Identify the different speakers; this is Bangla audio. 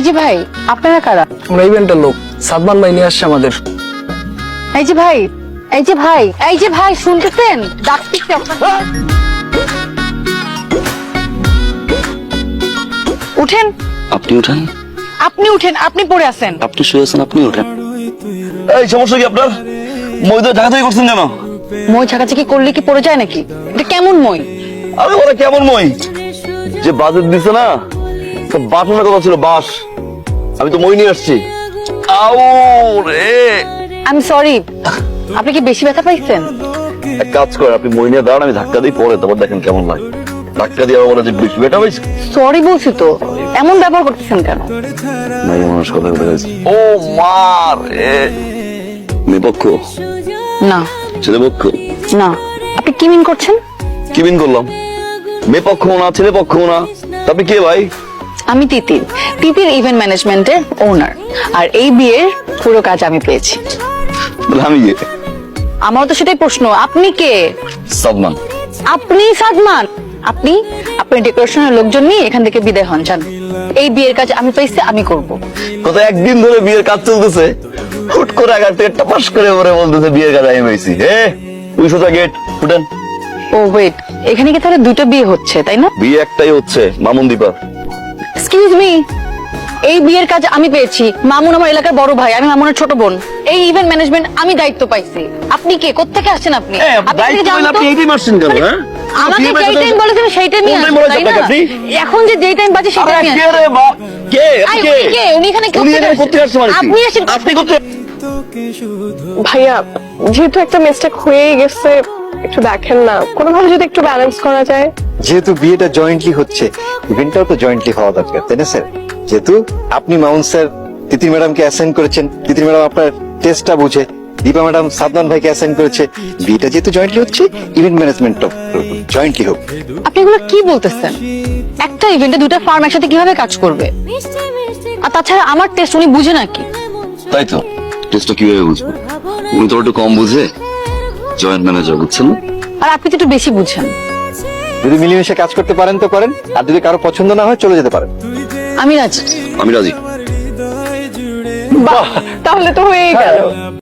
Speaker 1: যে ভাই, আপনারা কারা?
Speaker 2: আমরা ইভেন্টের লোক, সাদমান ভাই নিয়ে আসছে আমাদের।
Speaker 1: এই যে ভাই, এই যে ভাই, এই যে ভাই, শুনতেছেন? ডাকতেছি আপনাকে। উঠেন।
Speaker 3: আপনি উঠেন,
Speaker 1: আপনি উঠেন, আপনি পড়ে আছেন।
Speaker 3: আপনি শুয়েছেন, আপনি উঠেন।
Speaker 4: এই সমস্যা কি আপনার? মই তো ঢাকা থেকে করছেন কেন?
Speaker 1: মই ঝাঁকাঝাঁকি করলে কি পড়ে যায় নাকি? এটা কেমন মই?
Speaker 4: আরে ওরা কেমন মই? যে বাজেট দিছে না, তো বাসনের কথা ছিল বাস। আমি তো মই নিয়ে আসছি। আউ রে,
Speaker 1: আমি সরি, আপনি কি বেশি ব্যথা পাইছেন?
Speaker 4: এক কাজ করে আপনি মই নিয়ে দাঁড়ান, আমি ধাক্কা দিই, পরে তারপর দেখেন কেমন লাগে। ধাক্কা দিয়ে আবার বলে যে বেশি বেটা হয়েছে।
Speaker 1: সরি বলছি তো, এমন ব্যবহার করতেছেন কেন?
Speaker 4: নাই মানুষ কথা বলে গেছে। ও মা রে, মেয়ে পক্ষ,
Speaker 1: না
Speaker 4: ছেলে পক্ষ।
Speaker 1: না, আপনি কি মিন করছেন?
Speaker 4: কি বিন করলাম? মেয়ে পক্ষ না, ছেলে পক্ষ না, তা আপনি কে ভাই?
Speaker 1: আমি তিতির, তিতির ইভেন্ট ম্যানেজমেন্টের ওনার। আর এই বিয়ের পুরো কাজ আমি পেয়েছি।
Speaker 4: তাহলে আমি কে?
Speaker 1: আমারও তো সেটাই প্রশ্ন, আপনি কে?
Speaker 4: সাদমান।
Speaker 1: আপনি সাদমান? আপনি আপনার ডেকোরেশনের লোকজন নিয়ে এখান থেকে বিদায় হন, যান। এই বিয়ের কাজ আমি পাইছি, আমি করব।
Speaker 4: কত একদিন ধরে বিয়ের কাজ চলতেছে, হুট করে আগার থেকে টাপাস করে ওরে বলতেছে বিয়ের কাজ আমি পাইছি। হে তুই সোজা গেট ফুটেন।
Speaker 1: ও ওয়েট, এখানে কি তাহলে দুটো বিয়ে হচ্ছে, তাই না?
Speaker 4: বিয়ে একটাই হচ্ছে, মামুন দীপা।
Speaker 1: এক্সকিউজ মি, এই বিয়ের কাজ আমি পেয়েছি। মামুন আমার এলাকার বড় ভাই, আমি মামুনের ছোট বোন। এই ইভেন্ট ম্যানেজমেন্ট আমি দায়িত্ব পাইছি। আপনি কে? কোত্থেকে আসছেন আপনি? আপনি থেকে জানুন তো।
Speaker 4: আপনি এইটাই মারছেন কেন? হ্যাঁ
Speaker 1: আমাকে যেই টাইম বলেছেন সেই টাইমই
Speaker 4: কোন time
Speaker 1: আসবেন,
Speaker 4: বলেছে
Speaker 1: তাই না?
Speaker 4: আপনাকে আপনি?
Speaker 1: এখন যে যেই টাইম বাজে সেই টাইমই
Speaker 4: কে
Speaker 1: আসবেন।
Speaker 4: রে বাপ? কে?
Speaker 1: আই,
Speaker 4: কে?
Speaker 1: উনি কে? উনি এখানে
Speaker 4: উনি
Speaker 1: কোত্থেকে
Speaker 4: এখানে কোত্থেকে আসছে মানে কি?
Speaker 1: আপনি আসেন।
Speaker 4: আপনি কোত্থেকে?
Speaker 5: ভাইয়া, যেহেতু একটা মিস্টেক হয়েই গেছে, একটু দেখেন না, কোনোভাবে যদি একটু ব্যালেন্স করা যায়।
Speaker 6: যেহেতু বিয়েটা জয়েন্টলি হচ্ছে, ইভেন্টটাও তো জয়েন্টলি হওয়া দরকার, তাই না স্যার? যেহেতু আপনি মাউন স্যার তিতির ম্যাডামকে অ্যাসাইন করেছেন, তিতির ম্যাডাম আপনার টেস্টটা বুঝে, দীপা ম্যাডাম সাদমান ভাইকে অ্যাসাইন করেছে, বিয়েটা যেহেতু জয়েন্টলি হচ্ছে, ইভেন্ট ম্যানেজমেন্টও জয়েন্টলি হোক।
Speaker 1: আপনি এগুলো কি বলতেছেন? একটা ইভেন্টে দুটো ফার্ম একসাথে কিভাবে কাজ করবে? আর তাছাড়া আমার টেস্ট উনি বুঝে নাকি?
Speaker 3: তাই তো, টেস্টটা কিভাবে বুঝবো? উনি তো একটু কম বুঝে, জয়েন্ট ম্যানেজার, বুঝছেন না?
Speaker 1: আর আপনি তো একটু বেশি বুঝেন।
Speaker 6: যদি মিলেমিশে কাজ করতে পারেন তো করেন, আর যদি কারো পছন্দ না হয় চলে যেতে পারেন।
Speaker 1: আমি রাজি।
Speaker 3: আমি রাজি।
Speaker 5: বাহ, তাহলে তো হয়েই গেল।